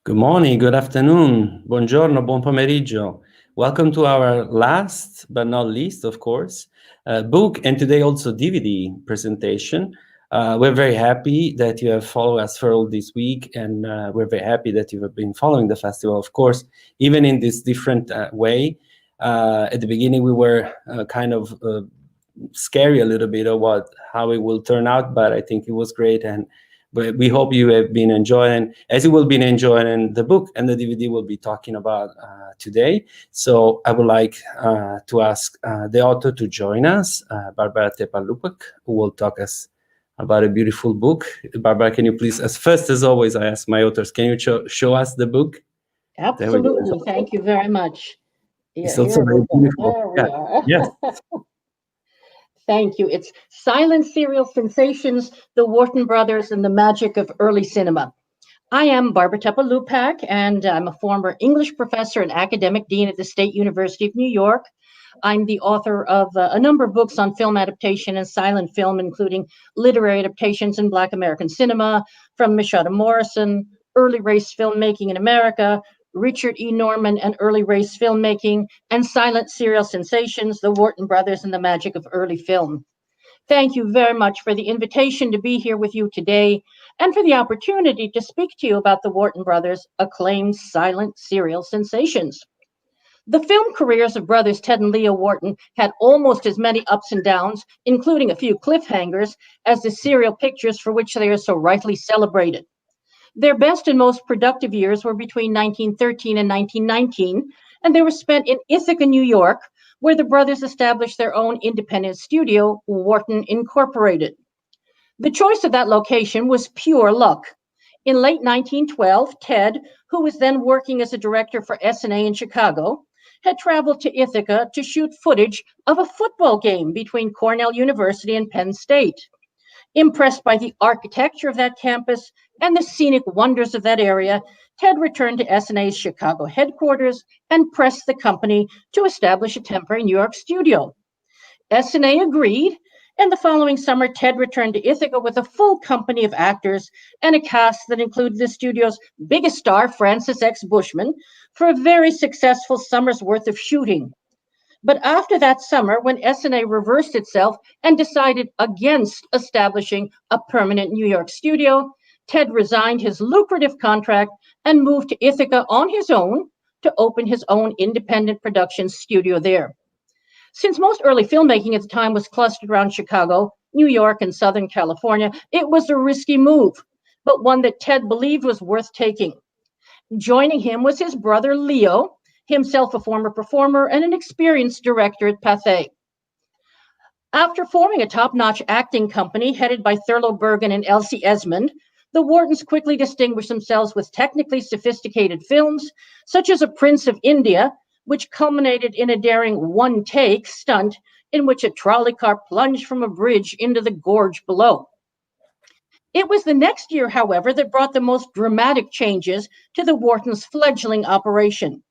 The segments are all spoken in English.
Good morning, good afternoon, buongiorno, buon pomeriggio. Welcome to our last, but not least, of course, book and today also DVD presentation. We're very happy that you have followed us for all this week, and we're very happy that you have been following the festival, of course, even in this different way. At the beginning, we were kind of scary a little bit of how it will turn out, but I think it was great, and we hope you have been enjoying, as you will be enjoying the book and the DVD we'll be talking about today. So I would like to ask the author to join us, Barbara Tepa Lupack, who will talk us about a beautiful book. Barbara, can you please, as always, I ask my authors, can you show us the book? Absolutely. Thank you very much. It's also very beautiful. There we are. Yes. Thank you. It's Silent Serial Sensations, the Wharton Brothers, and the Magic of Early Cinema. I am Barbara Tepa Lupack, and I'm a former English professor and academic dean at the State University of New York. I'm the author of a number of books on film adaptation and silent film, including literary adaptations in Black American cinema, from Michelle Morrison, early race filmmaking in America, Richard E. Norman and early race filmmaking, and Silent Serial Sensations, the Wharton Brothers and the Magic of Early Film. Thank you very much for the invitation to be here with you today and for the opportunity to speak to you about the Wharton Brothers' acclaimed silent serial sensations. The film careers of brothers Ted and Leo Wharton had almost as many ups and downs, including a few cliffhangers, as the serial pictures for which they are so rightly celebrated. Their best and most productive years were between 1913 and 1919, and they were spent in Ithaca, New York, where the brothers established their own independent studio, Wharton Incorporated. The choice of that location was pure luck. In late 1912, Ted, who was then working as a director for S&A in Chicago, had traveled to Ithaca to shoot footage of a football game between Cornell University and Penn State. Impressed by the architecture of that campus and the scenic wonders of that area, Ted returned to S&A's Chicago headquarters and pressed the company to establish a temporary New York studio. S&A agreed, and the following summer, Ted returned to Ithaca with a full company of actors and a cast that included the studio's biggest star, Francis X. Bushman, for a very successful summer's worth of shooting. But after that summer, when S&A reversed itself and decided against establishing a permanent New York studio, Ted resigned his lucrative contract and moved to Ithaca on his own to open his own independent production studio there. Since most early filmmaking at the time was clustered around Chicago, New York, and Southern California, it was a risky move, but one that Ted believed was worth taking. Joining him was his brother Leo, himself a former performer and an experienced director at Pathé. After forming a top-notch acting company headed by Thurlow Bergen and Elsie Esmond, the Whartons quickly distinguished themselves with technically sophisticated films, such as A Prince of India, which culminated in a daring one-take stunt in which a trolley car plunged from a bridge into the gorge below. It was the next year, however, that brought the most dramatic changes to the Whartons' fledgling operation.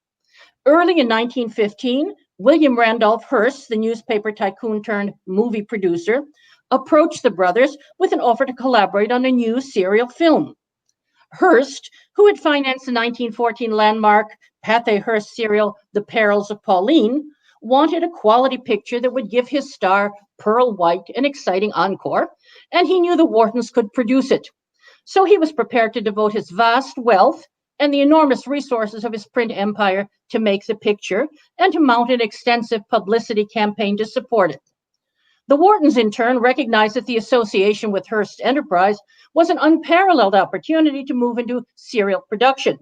Early in 1915, William Randolph Hearst, the newspaper tycoon turned movie producer, approached the brothers with an offer to collaborate on a new serial film. Hearst, who had financed the 1914 landmark Pathé Hearst serial The Perils of Pauline, wanted a quality picture that would give his star Pearl White an exciting encore, and he knew the Whartons could produce it. So he was prepared to devote his vast wealth and the enormous resources of his print empire to make the picture and to mount an extensive publicity campaign to support it. The Whartons, in turn, recognized that the association with Hearst Enterprise was an unparalleled opportunity to move into serial production.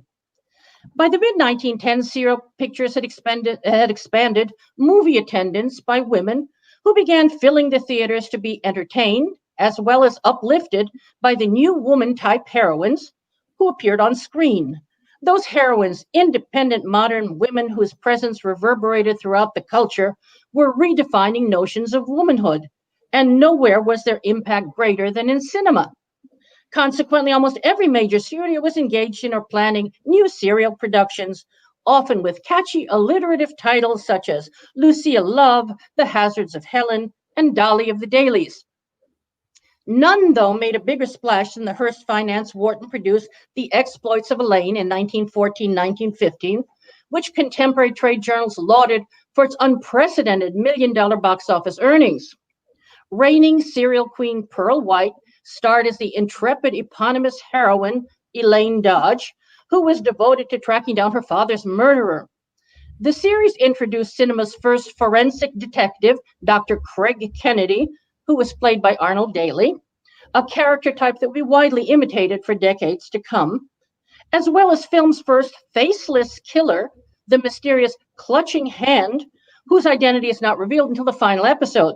By the mid-1910s, serial pictures had expanded movie attendance by women who began filling the theaters to be entertained, as well as uplifted by the new woman-type heroines who appeared on screen. Those heroines, independent modern women whose presence reverberated throughout the culture, were redefining notions of womanhood, and nowhere was their impact greater than in cinema. Consequently, almost every major studio was engaged in or planning new serial productions, often with catchy alliterative titles such as Lucille Love, The Hazards of Helen, and Dolly of the Dailies. None, though, made a bigger splash than the Hearst-financed Wharton-produced The Exploits of Elaine in 1914-1915, which contemporary trade journals lauded for its unprecedented million-dollar box office earnings. Reigning serial queen Pearl White starred as the intrepid eponymous heroine Elaine Dodge, who was devoted to tracking down her father's murderer. The series introduced cinema's first forensic detective, Dr. Craig Kennedy, who was played by Arnold Daly, a character type that we widely imitated for decades to come, as well as film's first faceless killer, the mysterious Clutching Hand, whose identity is not revealed until the final episode.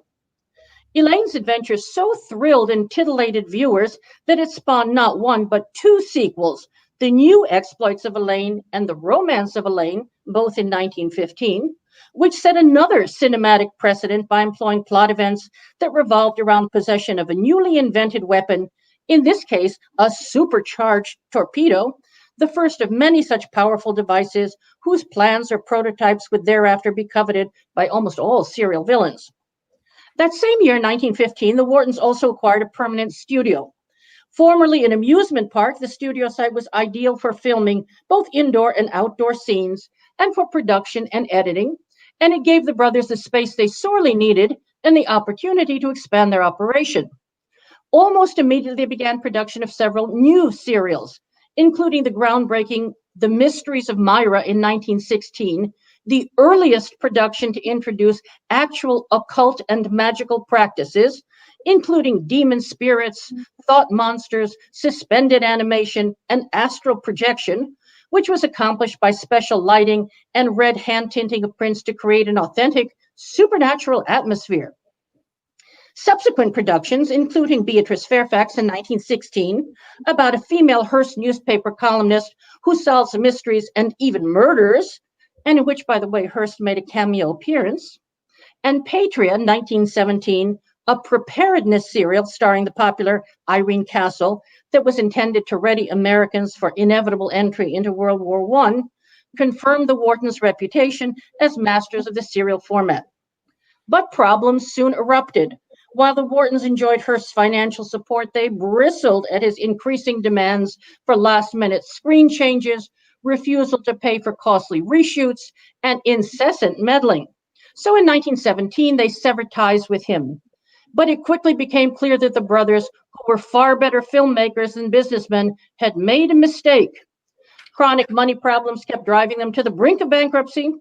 Elaine's adventures so thrilled and titillated viewers that it spawned not one but two sequels, The New Exploits of Elaine and The Romance of Elaine, both in 1915, which set another cinematic precedent by employing plot events that revolved around possession of a newly invented weapon, in this case, a supercharged torpedo, the first of many such powerful devices whose plans or prototypes would thereafter be coveted by almost all serial villains. That same year, 1915, the Whartons also acquired a permanent studio. Formerly an amusement park, the studio site was ideal for filming both indoor and outdoor scenes and for production and editing, and it gave the brothers the space they sorely needed and the opportunity to expand their operation. Almost immediately, they began production of several new serials, including the groundbreaking The Mysteries of Myra in 1916, the earliest production to introduce actual occult and magical practices, including demon spirits, thought monsters, suspended animation, and astral projection, which was accomplished by special lighting and red hand tinting of prints to create an authentic supernatural atmosphere. Subsequent productions, including Beatrice Fairfax in 1916, about a female Hearst newspaper columnist who solves mysteries and even murders, and in which, by the way, Hearst made a cameo appearance, and Patria, 1917, a preparedness serial starring the popular Irene Castle that was intended to ready Americans for inevitable entry into World War I, confirmed the Whartons' reputation as masters of the serial format. But problems soon erupted. While the Whartons enjoyed Hearst's financial support, they bristled at his increasing demands for last-minute screen changes, refusal to pay for costly reshoots, and incessant meddling. So in 1917, they severed ties with him. But it quickly became clear that the brothers, who were far better filmmakers than businessmen, had made a mistake. Chronic money problems kept driving them to the brink of bankruptcy.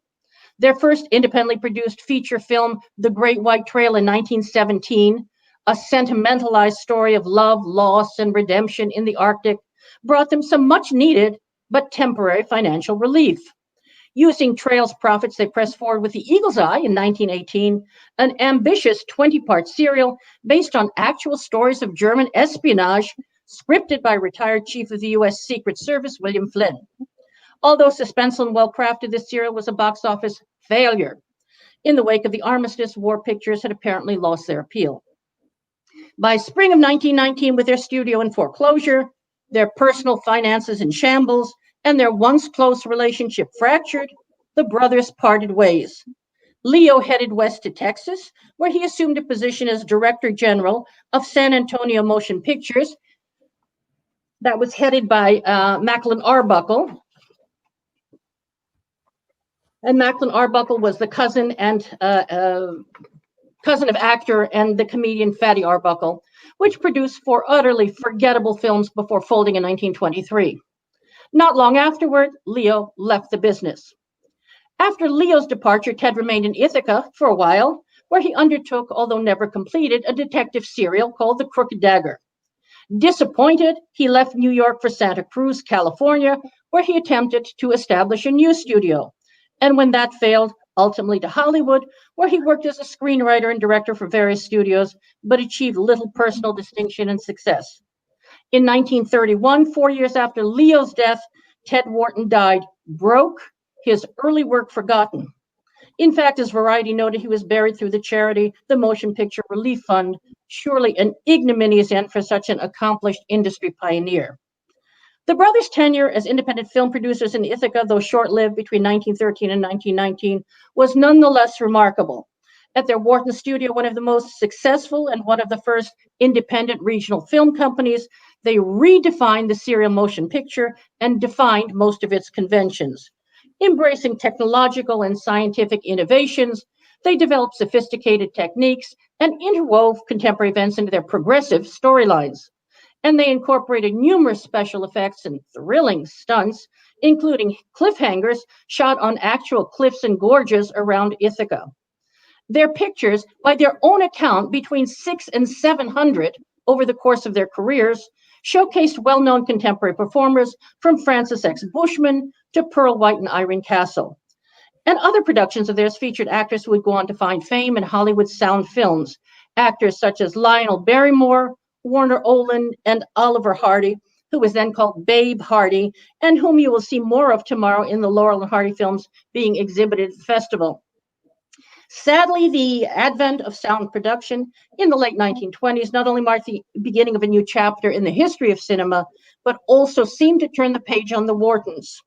Their first independently produced feature film, The Great White Trail in 1917, a sentimentalized story of love, loss, and redemption in the Arctic, brought them some much-needed but temporary financial relief. Using Trail's profits, they pressed forward with The Eagle's Eye in 1918, an ambitious 20-part serial based on actual stories of German espionage, scripted by retired Chief of the U.S. Secret Service William Flynn. Although suspenseful and well-crafted, this serial was a box office failure. In the wake of the armistice, war pictures had apparently lost their appeal. By spring of 1919, with their studio in foreclosure, their personal finances in shambles, and their once close relationship fractured, the brothers parted ways. Leo headed west to Texas, where he assumed a position as Director General of San Antonio Motion Pictures that was headed by Macklin Arbuckle. And Macklin Arbuckle was the cousin of actor and the comedian Fatty Arbuckle, which produced 4 utterly forgettable films before folding in 1923. Not long afterward, Leo left the business. After Leo's departure, Ted remained in Ithaca for a while, where he undertook, although never completed, a detective serial called The Crooked Dagger. Disappointed, he left New York for Santa Cruz, California, where he attempted to establish a new studio. And when that failed, ultimately to Hollywood, where he worked as a screenwriter and director for various studios, but achieved little personal distinction and success. In 1931, 4 years after Leo's death, Ted Wharton died broke, his early work forgotten. In fact, as Variety noted, he was buried through the charity, the Motion Picture Relief Fund, surely an ignominious end for such an accomplished industry pioneer. The brothers' tenure as independent film producers in Ithaca, though short-lived between 1913 and 1919, was nonetheless remarkable. At their Wharton studio, one of the most successful and one of the first independent regional film companies, they redefined the serial motion picture and defined most of its conventions. Embracing technological and scientific innovations, they developed sophisticated techniques and interwove contemporary events into their progressive storylines. And they incorporated numerous special effects and thrilling stunts, including cliffhangers shot on actual cliffs and gorges around Ithaca. Their pictures, by their own account, between 600 and 700 over the course of their careers, showcased well-known contemporary performers from Francis X. Bushman to Pearl White and Irene Castle. And other productions of theirs featured actors who would go on to find fame in Hollywood sound films, actors such as Lionel Barrymore, Warner Olin, and Oliver Hardy, who was then called Babe Hardy, and whom you will see more of tomorrow in the Laurel and Hardy films being exhibited at the festival. Sadly, the advent of sound production in the late 1920s not only marked the beginning of a new chapter in the history of cinema, but also seemed to turn the page on the Whartons.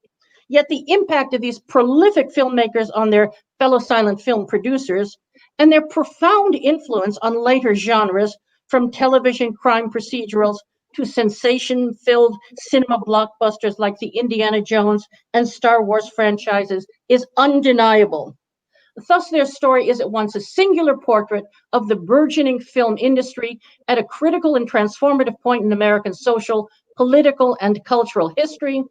Yet the impact of these prolific filmmakers on their fellow silent film producers and their profound influence on later genres, from television crime procedurals to sensation-filled cinema blockbusters like the Indiana Jones and Star Wars franchises, is undeniable. Thus, their story is at once a singular portrait of the burgeoning film industry at a critical and transformative point in American social, political, and cultural history,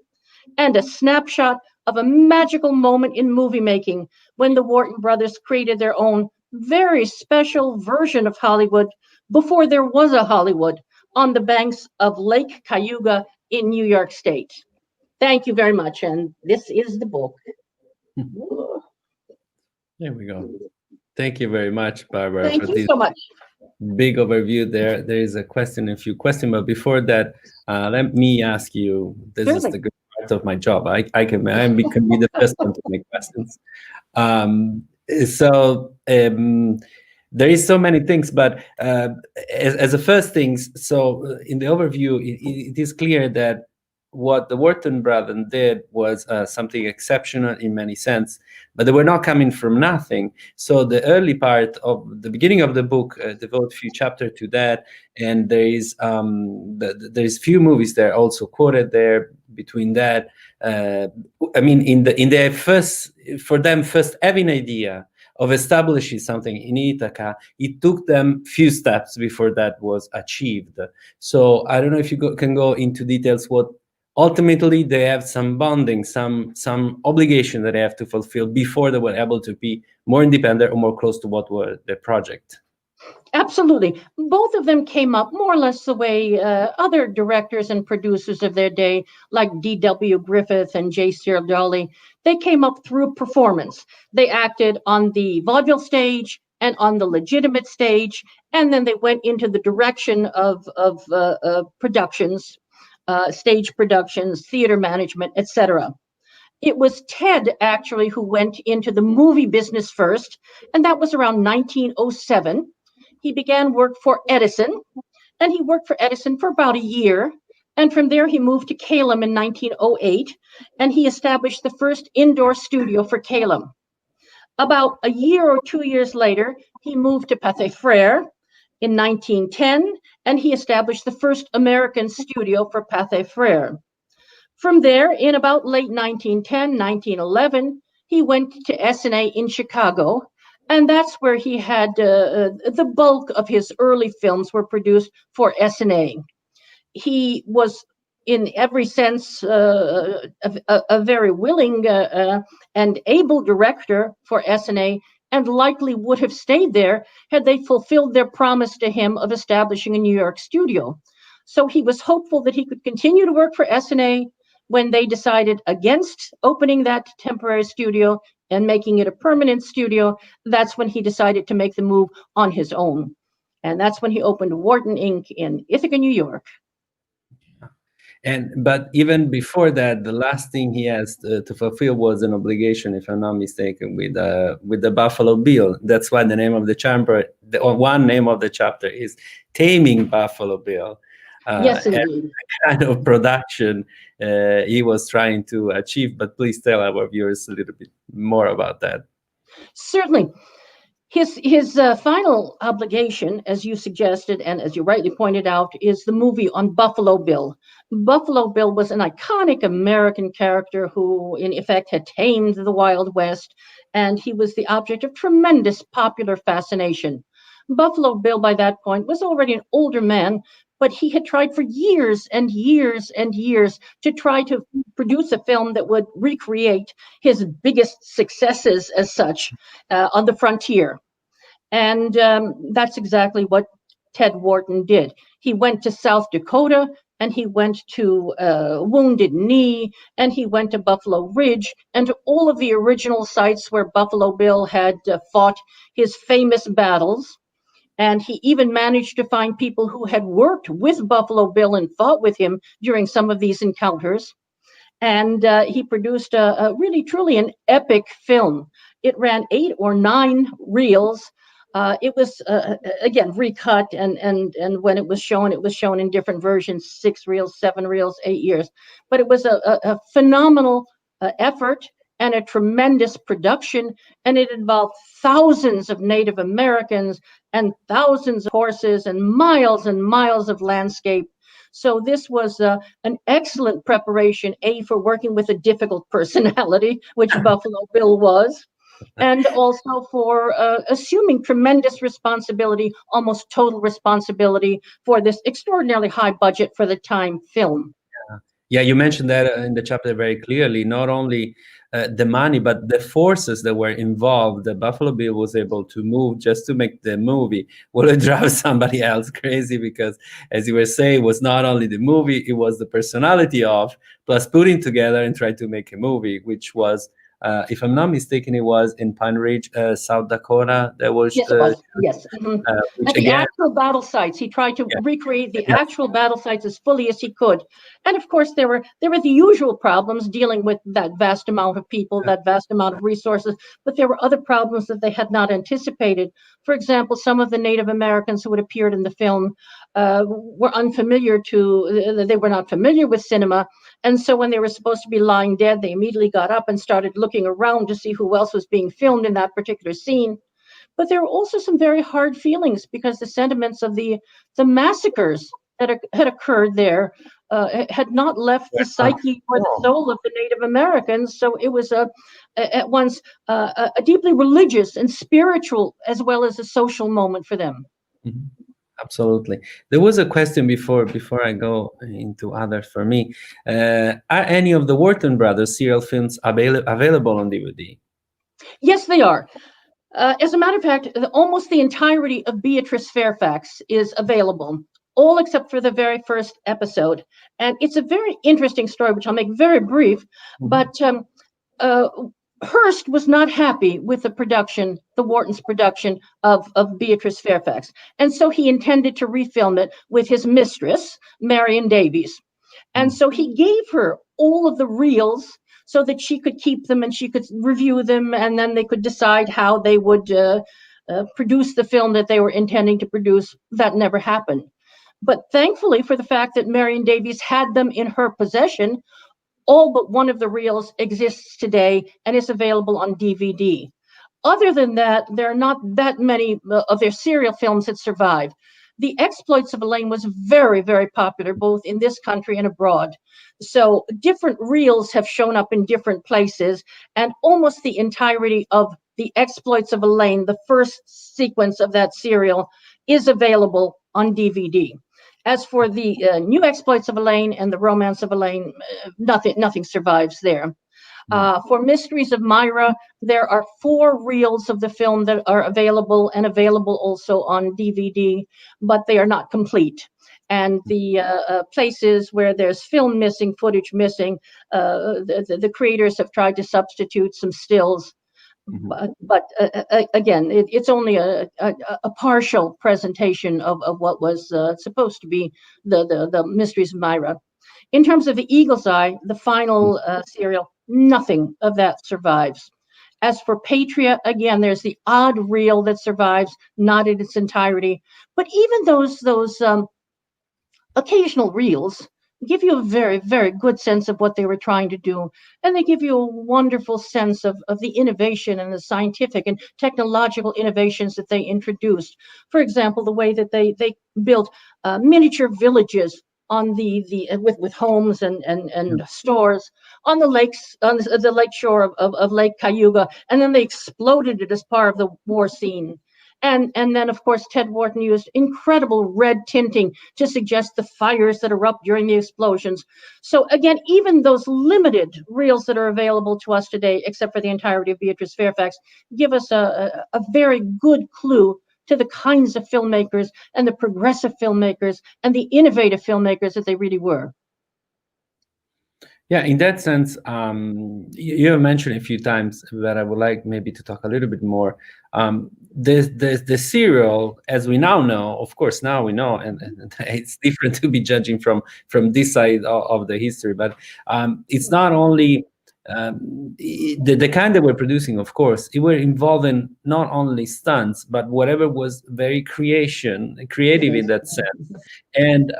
and a snapshot of a magical moment in movie making when the Wharton brothers created their own very special version of Hollywood before there was a Hollywood on the banks of Lake Cayuga in New York State. Thank you very much, and this is the book. There we go. Thank you very much, Barbara. Thank you so much. Big overview there. There is a few questions, but before that, let me ask you. This is the good part of my job. I can be the first one to make questions. There is so many things, but as a first things, so in the overview, it is clear that what the Wharton brothers did was something exceptional in many sense, but they were not coming from nothing. So the early part of the beginning of the book devote a few chapters to that, and there is few movies there also quoted there. Between that, I mean, in their first having idea of establishing something in Ithaca, it took them few steps before that was achieved. So I don't know if you can go into details what ultimately they have some bonding, some obligation that they have to fulfill before they were able to be more independent or more close to what was their project. Absolutely. Both of them came up more or less the way other directors and producers of their day, like D.W. Griffith and J. Searle Dawley, they came up through performance. They acted on the vaudeville stage and on the legitimate stage, and then they went into the direction of productions, stage productions, theater management, etc. It was Ted, actually, who went into the movie business first, and that was around 1907. He began work for Edison, and he worked for Edison for about a year. And from there, he moved to Calum in 1908, and he established the first indoor studio for Calum. About a year or 2 years later, he moved to Pathé Frères in 1910, and he established the first American studio for Pathé Frères. From there, in about late 1910, 1911, he went to S&A in Chicago, and that's where he had the bulk of his early films were produced for S&A. He was, in every sense, a very willing and able director for S&A, and likely would have stayed there had they fulfilled their promise to him of establishing a New York studio. So he was hopeful that he could continue to work for S&A. When they decided against opening that temporary studio and making it a permanent studio, that's when he decided to make the move on his own. And that's when he opened Wharton Inc. in Ithaca, New York. But even before that, the last thing he has to fulfill was an obligation, if I'm not mistaken, with the Buffalo Bill. That's why the name of the chapter, one name of the chapter, is Taming Buffalo Bill. Yes, indeed. Kind of production he was trying to achieve. But please tell our viewers a little bit more about that. Certainly. His final obligation, as you suggested and as you rightly pointed out, is the movie on Buffalo Bill. Buffalo Bill was an iconic American character who, in effect, had tamed the Wild West, and he was the object of tremendous popular fascination. Buffalo Bill, by that point, was already an older man, but he had tried for years and years and years to try to produce a film that would recreate his biggest successes as such on the frontier. And that's exactly what Ted Wharton did. He went to South Dakota, and he went to Wounded Knee, and he went to Buffalo Ridge, and to all of the original sites where Buffalo Bill had fought his famous battles. And he even managed to find people who had worked with Buffalo Bill and fought with him during some of these encounters. And he produced a really, truly an epic film. It ran 8 or 9 reels. It was again recut, and when it was shown in different versions: 6 reels, 7 reels, 8 years. But it was a phenomenal effort and a tremendous production, and it involved thousands of Native Americans and thousands of horses and miles of landscape. So this was an excellent preparation, for working with a difficult personality, which Buffalo Bill was, and also for assuming tremendous responsibility, almost total responsibility, for this extraordinarily high budget for the time film. Yeah, you mentioned that in the chapter very clearly, not only the money, but the forces that were involved. The Buffalo Bill was able to move just to make the movie. Would it drive somebody else crazy? Because, as you were saying, it was not only the movie, it was the personality of, plus putting together and trying to make a movie, which was, if I'm not mistaken, it was in Pine Ridge, South Dakota. That was yes, it was. Yes. At the actual battle sites, he tried to recreate the actual battle sites as fully as he could. And of course, there were the usual problems dealing with that vast amount of people, that vast amount of resources. But there were other problems that they had not anticipated. For example, some of the Native Americans who had appeared in the film were they were not familiar with cinema. And so when they were supposed to be lying dead, they immediately got up and started looking around to see who else was being filmed in that particular scene. But there were also some very hard feelings, because the sentiments of the massacres that had occurred there had not left the psyche or the soul of the Native Americans. So it was at once a deeply religious and spiritual, as well as a social moment for them. Mm-hmm. Absolutely. There was a question before I go into others for me. Are any of the Wharton brothers serial films available on DVD? Yes, they are. As a matter of fact, almost the entirety of Beatrice Fairfax is available, all except for the very first episode. And it's a very interesting story, which I'll make very brief. But Hearst was not happy with the Wharton's production of Beatrice Fairfax. And so he intended to refilm it with his mistress, Marion Davies. And so he gave her all of the reels so that she could keep them and she could review them, and then they could decide how they would produce the film that they were intending to produce. That never happened. But thankfully, for the fact that Marion Davies had them in her possession, all but one of the reels exists today and is available on DVD. Other than that, there are not that many of their serial films that survive. The Exploits of Elaine was very, very popular, both in this country and abroad. So different reels have shown up in different places, and almost the entirety of The Exploits of Elaine, the first sequence of that serial, is available on DVD. As for the New Exploits of Elaine and the Romance of Elaine, nothing survives there. For Mysteries of Myra, there are 4 reels of the film that are available, and available also on DVD, but they are not complete. And the places where there's film missing, footage missing, the creators have tried to substitute some stills. But again, it's only a partial presentation of what was supposed to be the Mysteries of Myra. In terms of the Eagle's Eye, the final serial, nothing of that survives. As for Patria, again, there's the odd reel that survives, not in its entirety. But even those occasional reels give you a very, very good sense of what they were trying to do. And they give you a wonderful sense of the innovation and the scientific and technological innovations that they introduced. For example, the way that they built miniature villages on with homes and stores on the lakes, on the lake shore of Lake Cayuga, and then they exploded it as part of the war scene. And then, of course, Ted Wharton used incredible red tinting to suggest the fires that erupt during the explosions. So again, even those limited reels that are available to us today, except for the entirety of Beatrice Fairfax, give us a very good clue to the kinds of filmmakers and the progressive filmmakers and the innovative filmmakers that they really were. Yeah, in that sense, you have mentioned a few times, but I would like maybe to talk a little bit more. The serial, as we now know, of course, now we know, and it's different to be judging from this side of the history, but it's not only the kind that we're producing, of course, it were involving not only stunts, but whatever was very creative in that sense. And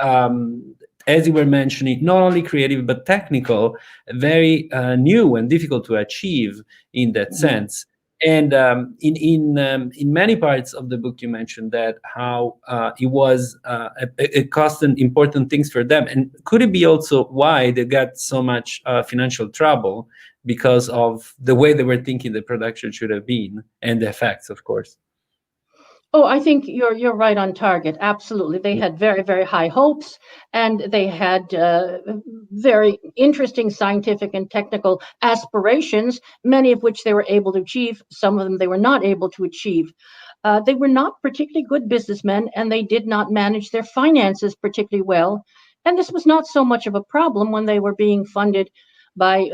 as you were mentioning, not only creative but technical, very new and difficult to achieve in that sense. And in many parts of the book, you mentioned that how it was it cost important things for them. And could it be also why they got so much financial trouble because of the way they were thinking the production should have been and the effects, of course? Oh, I think you're right on target. Absolutely. They had very, very high hopes, and they had very interesting scientific and technical aspirations, many of which they were able to achieve. Some of them they were not able to achieve. They were not particularly good businessmen, and they did not manage their finances particularly well. And this was not so much of a problem when they were being funded by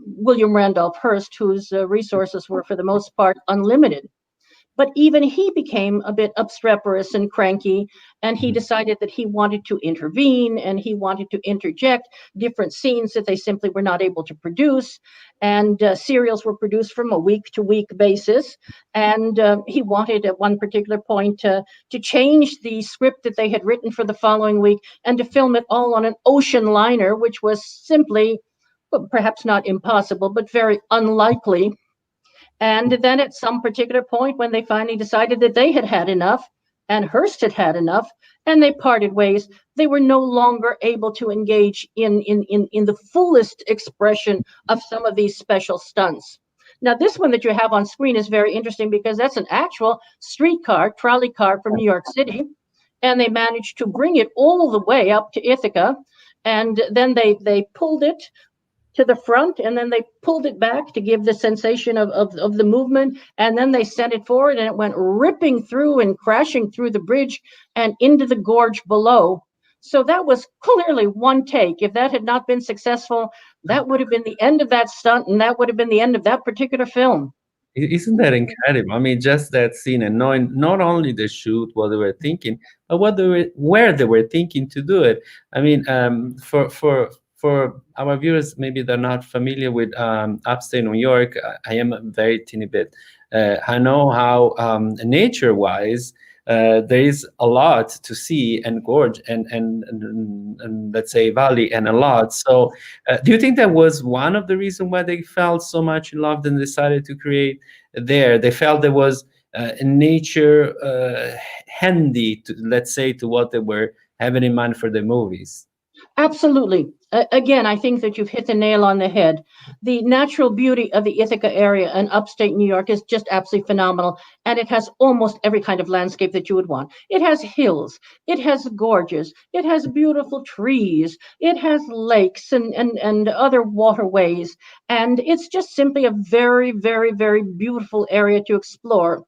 William Randolph Hearst, whose resources were, for the most part, unlimited. But even he became a bit obstreperous and cranky, and he decided that he wanted to intervene and he wanted to interject different scenes that they simply were not able to produce. And serials were produced from a week-to-week basis. And he wanted at one particular point to change the script that they had written for the following week and to film it all on an ocean liner, which was simply, well, perhaps not impossible, but very unlikely. And then at some particular point, when they finally decided that they had had enough and Hearst had had enough, and they parted ways, they were no longer able to engage in the fullest expression of some of these special stunts. Now, this one that you have on screen is very interesting because that's an actual streetcar, trolley car from New York City. And they managed to bring it all the way up to Ithaca. And then they pulled it to the front, and then they pulled it back to give the sensation of the movement, and then they sent it forward, and it went ripping through and crashing through the bridge and into the gorge below. So that was clearly one take. If that had not been successful, that would have been the end of that stunt, and that would have been the end of that particular film. Isn't that incredible? I mean, just that scene and knowing not only the shoot, what they were thinking, but where they were thinking to do it. I mean, for our viewers, maybe they're not familiar with upstate New York. I am a very teeny bit. I know how nature-wise there is a lot to see and gorge and let's say valley and a lot. So do you think that was one of the reasons why they felt so much in love and decided to create there? They felt there was nature handy to, let's say, to what they were having in mind for the movies. Absolutely. Again, I think that you've hit the nail on the head. The natural beauty of the Ithaca area and upstate New York is just absolutely phenomenal. And it has almost every kind of landscape that you would want. It has hills, it has gorges, it has beautiful trees, it has lakes and other waterways. And it's just simply a very, very, very beautiful area to explore.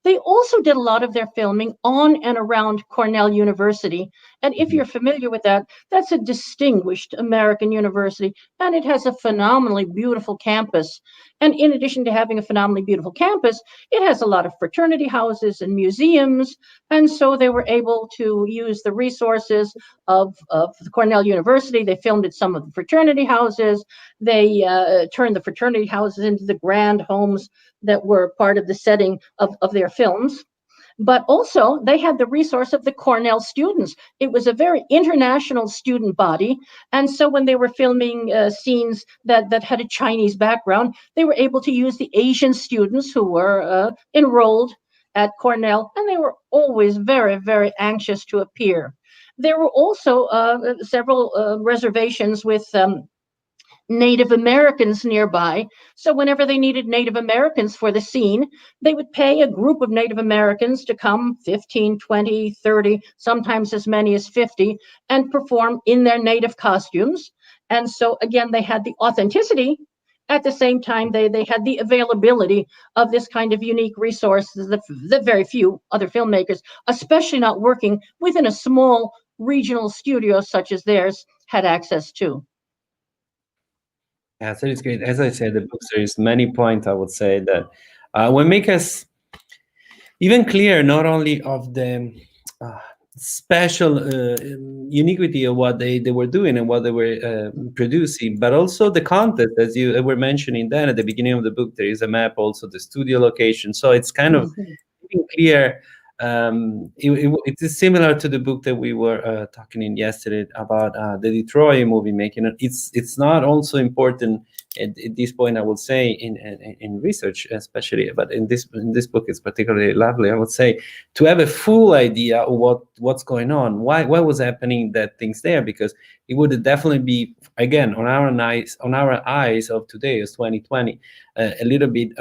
They also did a lot of their filming on and around Cornell University. And if you're familiar with that, that's a distinguished American university, and it has a phenomenally beautiful campus. And in addition to having a phenomenally beautiful campus, it has a lot of fraternity houses and museums. And so they were able to use the resources of Cornell University. They filmed at some of the fraternity houses. They turned the fraternity houses into the grand homes that were part of the setting of their films. But also, they had the resource of the Cornell students. It was a very international student body. And so when they were filming scenes that had a Chinese background, they were able to use the Asian students who were enrolled at Cornell, and they were always very, very anxious to appear. There were also several reservations with Native Americans nearby. So whenever they needed Native Americans for the scene, they would pay a group of Native Americans to come, 15, 20, 30, sometimes as many as 50, and perform in their native costumes. And so again, they had the authenticity. At the same time, they had the availability of this kind of unique resources that very few other filmmakers, especially not working within a small regional studio such as theirs, had access to. Yeah, so it's great. As I said, the book series, many points I would say that will make us even clear not only of the special uniquity of what they were doing and what they were producing, but also the content, as you were mentioning then at the beginning of the book. There is a map, also the studio location. So it's kind of clear. It is similar to the book that we were talking in yesterday about the Detroit movie making. It's not also important at this point, I would say, in research especially, but in this book it's particularly lovely, I would say, to have a full idea of what's going on, why was happening that things there, because it would definitely be, again, on our eyes of today as 2020, a little bit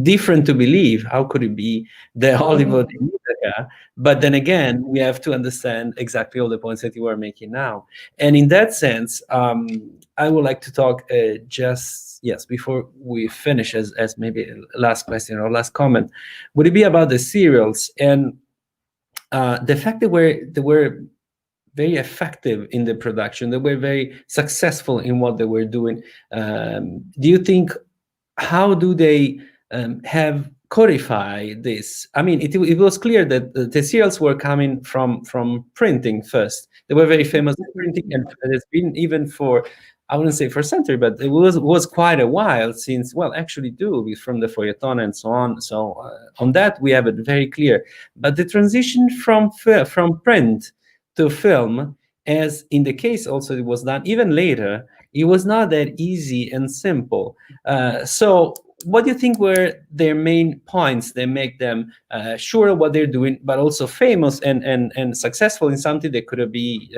different to believe. How could it be the Hollywood in Ithaca? But then again, we have to understand exactly all the points that you are making now. And in that sense, I would like to talk before we finish, as maybe last question or last comment, would it be about the serials and the fact that they were very effective in the production, they were very successful in what they were doing. Do you think, how do they have codified this? I mean, it was clear that the serials were coming from printing first. They were very famous in printing, and it's been even for, I wouldn't say for a century, but it was quite a while since, well, actually from the feuilleton and so on. So on that, we have it very clear. But the transition from print to film, as in the case also it was done even later, it was not that easy and simple. So what do you think were their main points that make them sure of what they're doing, but also famous and successful in something that could be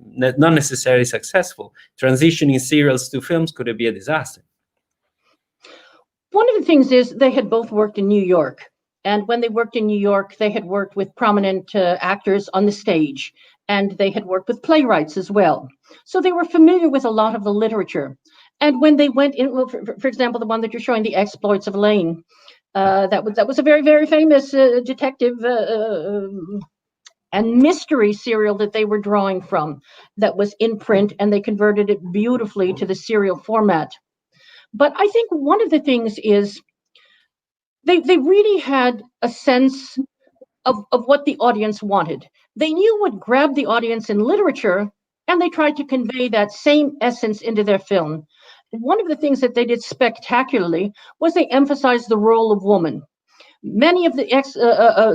not necessarily successful? Transitioning serials to films could be a disaster. One of the things is they had both worked in New York. And when they worked in New York, they had worked with prominent actors on the stage. And they had worked with playwrights as well. So they were familiar with a lot of the literature. And when they went in, well, for example, the one that you're showing, The Exploits of Elaine, that was a very, very famous detective and mystery serial that they were drawing from, that was in print, and they converted it beautifully to the serial format. But I think one of the things is they really had a sense of what the audience wanted. They knew what grabbed the audience in literature, and they tried to convey that same essence into their film. One of the things that they did spectacularly was they emphasized the role of woman. Many of the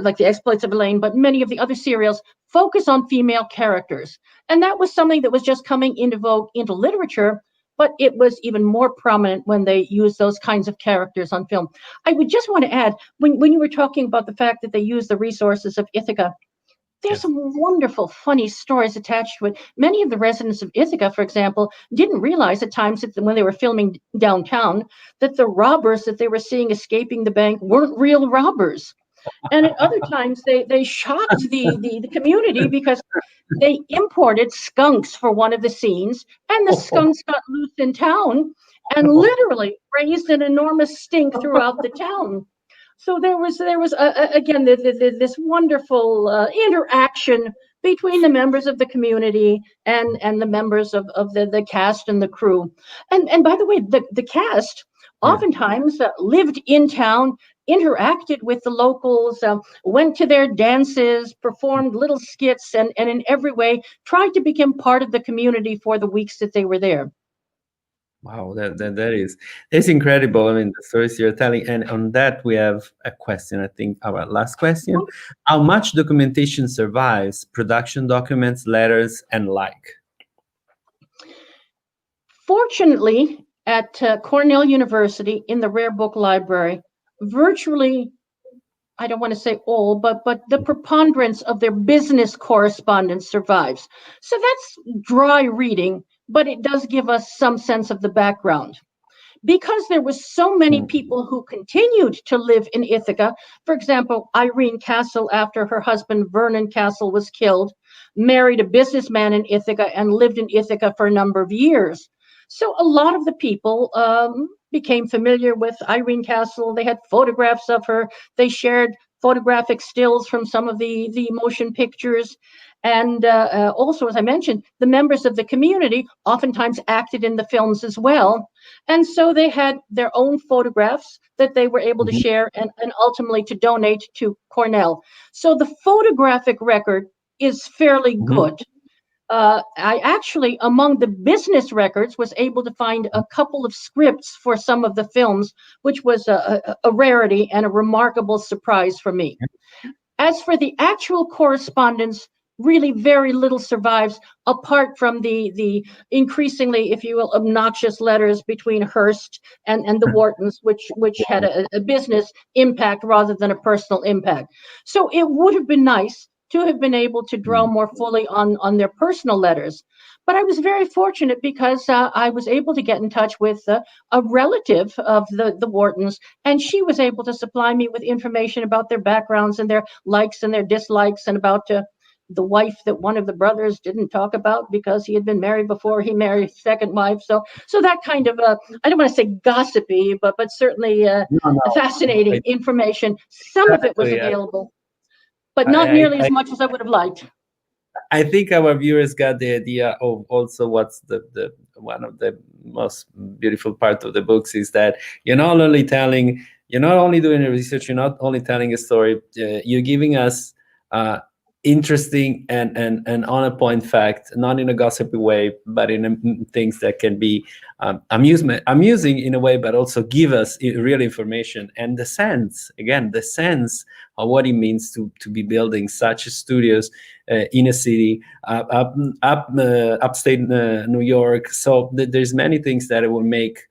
like The Exploits of Elaine, but many of the other serials focus on female characters. And that was something that was just coming into vogue into literature, but it was even more prominent when they used those kinds of characters on film. I would just want to add, when you were talking about the fact that they used the resources of Ithaca, there's some wonderful, funny stories attached to it. Many of the residents of Ithaca, for example, didn't realize at times that when they were filming downtown, that the robbers that they were seeing escaping the bank weren't real robbers. And at other times, they shocked the community because they imported skunks for one of the scenes, and the skunks got loose in town and literally raised an enormous stink throughout the town. So there was again this wonderful interaction between the members of the community and the members of the cast and the crew. And by the way, the cast oftentimes lived in town, interacted with the locals, went to their dances, performed little skits, and in every way tried to become part of the community for the weeks that they were there. Wow, that's incredible. I mean, the stories you're telling, and on that we have a question. I think our last question: how much documentation survives? Production documents, letters, and like. Fortunately, at Cornell University in the Rare Book Library, virtually, I don't want to say all, but the preponderance of their business correspondence survives. So that's dry reading, but it does give us some sense of the background. Because there were so many people who continued to live in Ithaca, for example, Irene Castle, after her husband Vernon Castle was killed, married a businessman in Ithaca and lived in Ithaca for a number of years. So a lot of the people became familiar with Irene Castle. They had photographs of her. They shared photographic stills from some of the motion pictures. And also, as I mentioned, the members of the community oftentimes acted in the films as well. And so they had their own photographs that they were able to share and ultimately to donate to Cornell. So the photographic record is fairly good. I actually, among the business records, was able to find a couple of scripts for some of the films, which was a rarity and a remarkable surprise for me. As for the actual correspondence, really very little survives apart from the increasingly, if you will, obnoxious letters between Hearst and the Whartons, which had a business impact rather than a personal impact. So it would have been nice to have been able to draw more fully on their personal letters. But I was very fortunate because I was able to get in touch with a relative of the Whartons, and she was able to supply me with information about their backgrounds and their likes and their dislikes, and about the wife that one of the brothers didn't talk about because he had been married before he married his second wife. So that kind of I don't want to say gossipy, but certainly fascinating information. Some of it was available, but not nearly as much as I would have liked. I think our viewers got the idea of also what's the one of the most beautiful part of the books is that you're not only doing the research, you're not only telling a story, you're giving us interesting and on a point fact, not in a gossipy way, but in things that can be amusing in a way, but also give us real information and the sense of what it means to be building such studios in a city upstate New York. So there's many things that will make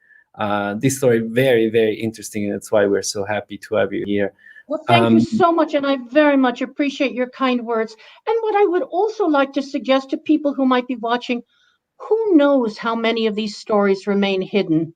this story very, very interesting, and that's why we're so happy to have you here. Well, thank you so much, and I very much appreciate your kind words. And what I would also like to suggest to people who might be watching, who knows how many of these stories remain hidden?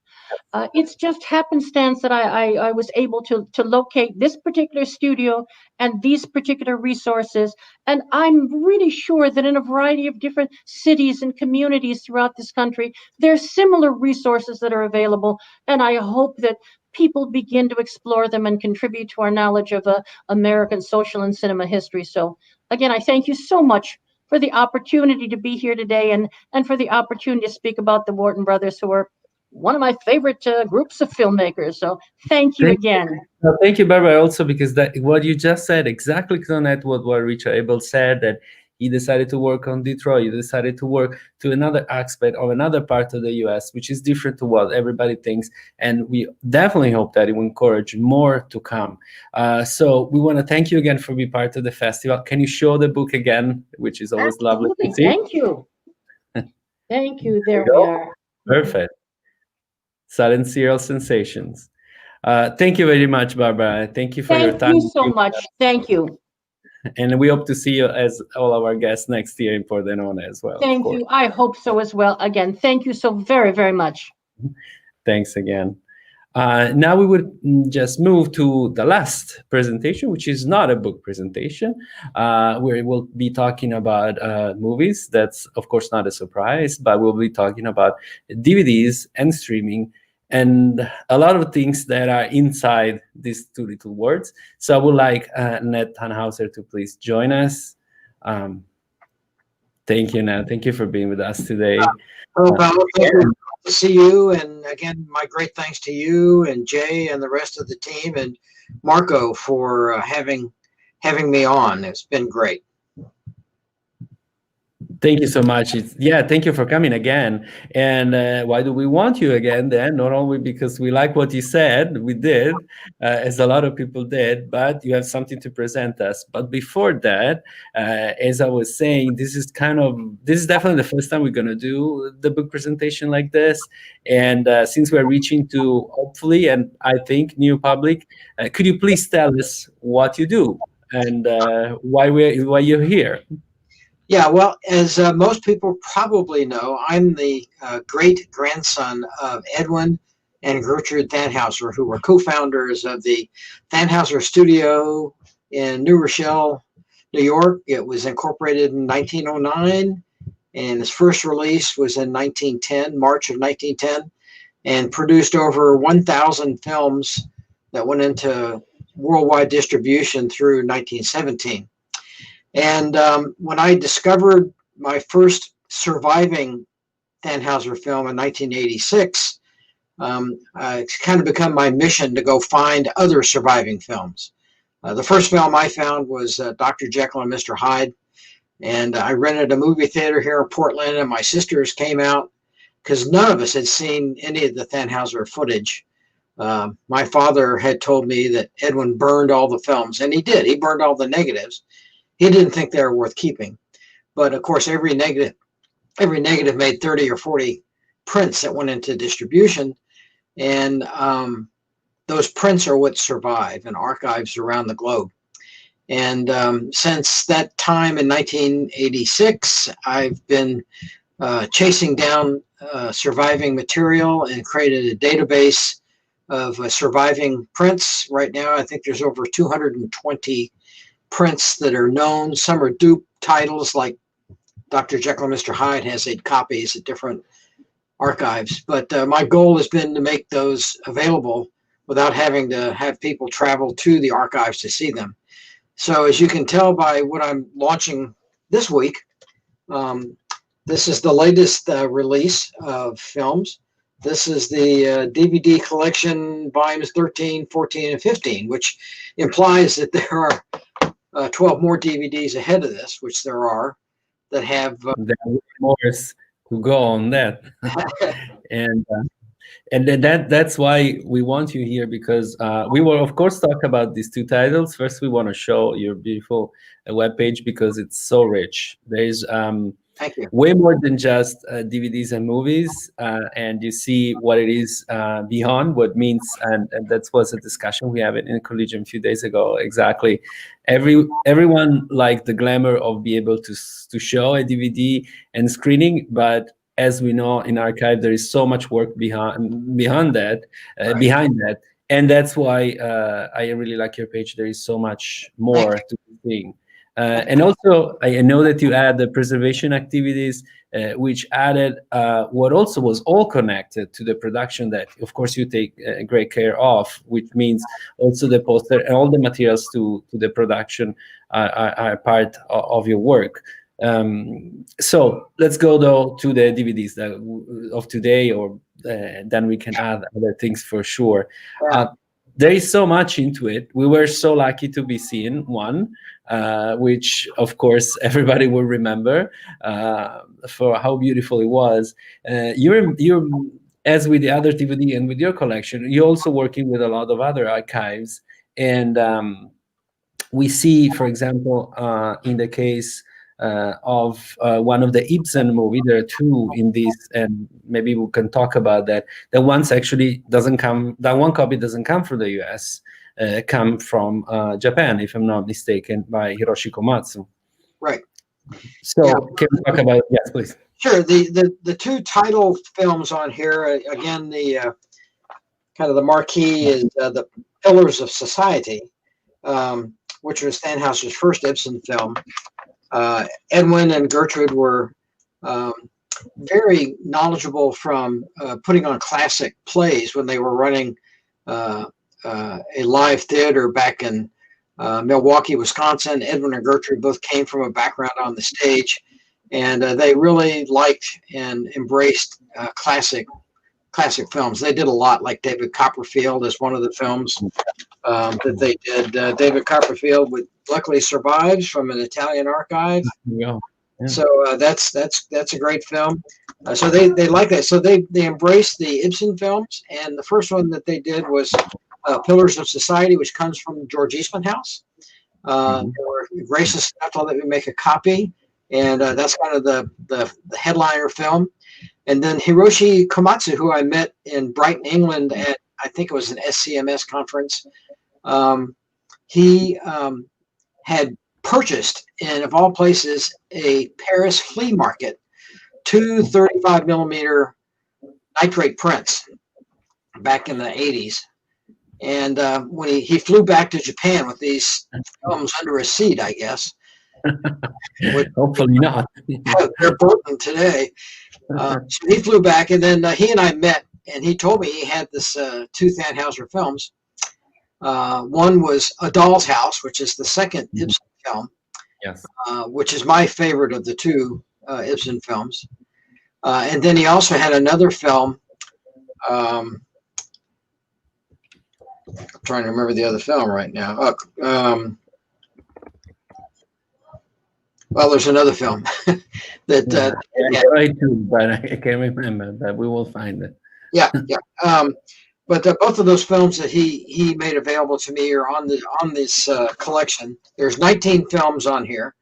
It's just happenstance that I was able to locate this particular studio and these particular resources. And I'm really sure that in a variety of different cities and communities throughout this country, there are similar resources that are available. And I hope that people begin to explore them and contribute to our knowledge of American social and cinema history. So again, I thank you so much for the opportunity to be here today and for the opportunity to speak about the Wharton brothers, who are one of my favorite groups of filmmakers. So thank you again. Thank you, Barbara, also because what you just said exactly connect what Richard Abel said, that he decided to work on Detroit. He decided to work to another aspect of another part of the U.S., which is different to what everybody thinks. And we definitely hope that it will encourage more to come. So we want to thank you again for being part of the festival. Can you show the book again, which is always lovely to see? Thank you. Thank you. There we are. Perfect. Silent Serial Sensations. Thank you very much, Barbara. Thank you for your time. Thank you so much. Thank you. And we hope to see you as all our guests next year in Pordenone as well. Thank you. I hope so as well. Again, thank you so very, very much. Thanks again. Now we would just move to the last presentation, which is not a book presentation, where we'll be talking about movies. That's, of course, not a surprise, but we'll be talking about DVDs and streaming and a lot of things that are inside these two little words. So I would like Ned Thanhouser to please join us. Thank you, Ned. Thank you for being with us today. To see you, and again, my great thanks to you and Jay and the rest of the team, and Marco for having me on. It's been great. Thank you so much. Thank you for coming again. And why do we want you again then? Not only because we like what you said, we did, as a lot of people did, but you have something to present us. But before that, as I was saying, this is definitely the first time we're going to do the book presentation like this. And since we're reaching to hopefully, and I think, new public, could you please tell us what you do and why you're here? Yeah, well, as most people probably know, I'm the great-grandson of Edwin and Gertrude Thanhouser, who were co-founders of the Thanhouser Studio in New Rochelle, New York. It was incorporated in 1909, and its first release was in 1910, March of 1910, and produced over 1,000 films that went into worldwide distribution through 1917. And when I discovered my first surviving Thanhouser film in 1986, it's kind of become my mission to go find other surviving films. The first film I found was Dr. Jekyll and Mr. Hyde. And I rented a movie theater here in Portland, and my sisters came out because none of us had seen any of the Thanhouser footage. My father had told me that Edwin burned all the films, and he did. He burned all the negatives. He didn't think they were worth keeping. But of course, every negative made 30 or 40 prints that went into distribution. And those prints are what survive in archives around the globe. And since that time in 1986, I've been chasing down surviving material and created a database of surviving prints. Right now, I think there's over 220 prints that are known. Some are dupe titles, like Dr. Jekyll and Mr. Hyde has 8 copies at different archives. But my goal has been to make those available without having to have people travel to the archives to see them. So as you can tell by what I'm launching this week, this is the latest release of films. This is the DVD collection, volumes 13, 14, and 15, which implies that there are 12 more DVDs ahead of this, which there are, that have there are more to go on that. And then that's why we want you here, because we will of course talk about these 2 titles. First, we want to show your beautiful webpage because it's so rich. There's Thank you. way more than just DVDs and movies, and you see what it is beyond what means, and that was a discussion we had in Collegium a few days ago. Exactly, everyone liked the glamour of being able to show a DVD and screening, but as we know in archive, there is so much work behind that, and that's why I really like your page. There is so much more to be seen. And also, I know that you add the preservation activities, which added what also was all connected to the production that, of course, you take great care of, which means also the poster and all the materials to the production are part of your work. So let's go, though, to the DVDs of today, or then we can add other things for sure. There is so much into it. We were so lucky to be seeing one, which, of course, everybody will remember for how beautiful it was. You're, as with the other DVD and with your collection, you're also working with a lot of other archives. And we see, for example, in the case of one of the Ibsen movie, there are 2 in this, and maybe we can talk about that. That one copy doesn't come from the US, come from Japan, if I'm not mistaken, by Hiroshi Komatsu. Right. So can we talk about, yes, please. Sure. The 2 title films on here, again, the kind of the marquee is the Pillars of Society, which was Thanhouser's first Ibsen film. Edwin and Gertrude were very knowledgeable from putting on classic plays when they were running a live theater back in Milwaukee, Wisconsin. Edwin and Gertrude both came from a background on the stage, and they really liked and embraced classic films. They did a lot, like David Copperfield is one of the films that they did. David Copperfield luckily survives from an Italian archive. Yeah. So that's a great film. So they like that. So they embraced the Ibsen films, and the first one that they did was Pillars of Society, which comes from George Eastman House. They were gracious enough to let me make a copy, and that's kind of the headliner film. And then Hiroshi Komatsu, who I met in Brighton, England, at I think it was an SCMS conference, he had purchased, and of all places, a Paris flea market, 2 35 millimeter nitrate prints back in the 80s. And when he flew back to Japan with these films under his seat, I guess. Hopefully not. They're important today. So he flew back, and then he and I met, and he told me he had this 2 Thanhouser films. One was A Doll's House, which is the second Ibsen film, Yes. which is my favorite of the 2 Ibsen films. And then he also had another film. I'm trying to remember the other film right now. Well, there's another film that I tried to, but I can't remember. But we will find it. Yeah. But both of those films that he made available to me are on this collection. There's 19 films on here,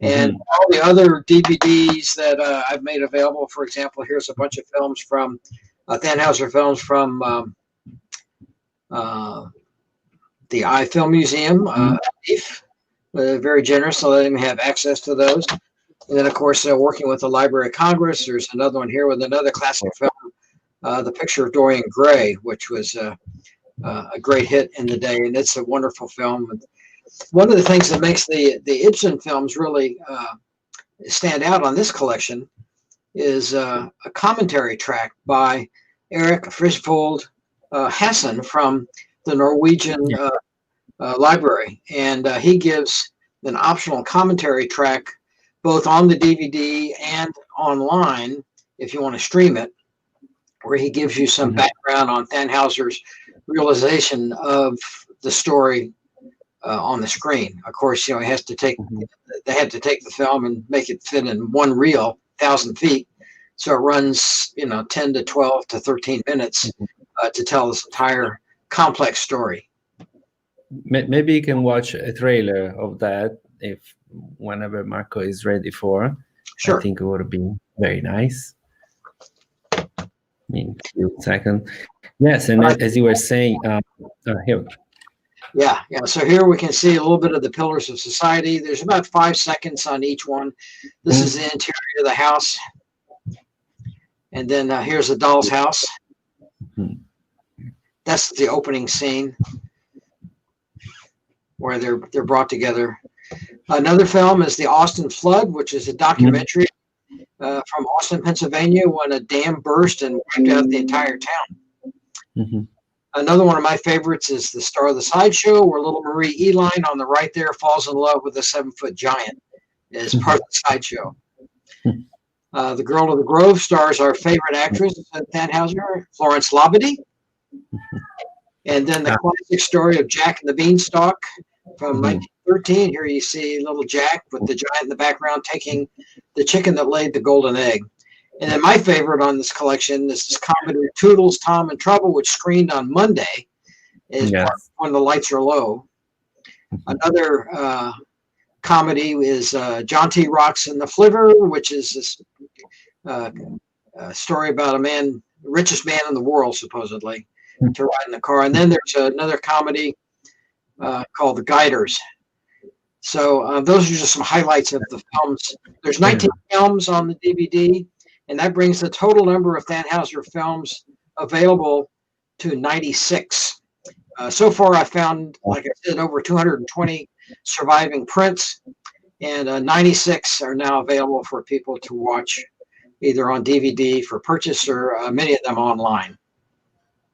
and all the other DVDs that I've made available. For example, here's a bunch of films from Thanhouser films from the Eye Film Museum. Very generous to let him have access to those. And then, of course, working with the Library of Congress, there's another one here with another classic film, The Picture of Dorian Gray, which was a great hit in the day, and it's a wonderful film. One of the things that makes the Ibsen films really stand out on this collection is a commentary track by Erik Frisvold Hassan from the Norwegian library, and he gives an optional commentary track both on the DVD and online if you want to stream it, where he gives you some background on Thanhouser's realization of the story on the screen. Of course, he has to take they had to take the film and make it fit in one reel, 1,000 feet, so it runs 10 to 12 to 13 minutes to tell this entire complex story. Maybe you can watch a trailer of that whenever Marco is ready for. Sure. I think it would be very nice. In a few seconds. Yes, and as you were saying, here. Yeah. So here we can see a little bit of the Pillars of Society. There's about 5 seconds on each one. This is the interior of the house. And then here's A Doll's House. That's the opening scene where they're brought together. Another film is The Austin Flood, which is a documentary from Austin, Pennsylvania, when a dam burst and wiped out the entire town. Another one of my favorites is The Star of the Sideshow, where little Marie Eline on the right there falls in love with a 7-foot giant as part of the sideshow. The Girl of the Grove stars our favorite actress, Thanhouser, Florence Labadie. And then the classic story of Jack and the Beanstalk from 1913. Here you see little Jack with the giant in the background taking the chicken that laid the golden egg. And then my favorite on this collection is this comedy Toodles, Tom and Trouble, which screened on Monday is when the lights are low. Another comedy is John T. Rocks and the Flivver, which is this story about a man, the richest man in the world, supposedly, to ride in the car. And then there's another comedy called The Guiders. So those are just some highlights of the films. There's 19 films on the DVD, and that brings the total number of Thanhouser films available to 96. So far, I found, like I said, over 220 surviving prints, and 96 are now available for people to watch either on DVD for purchase or many of them online.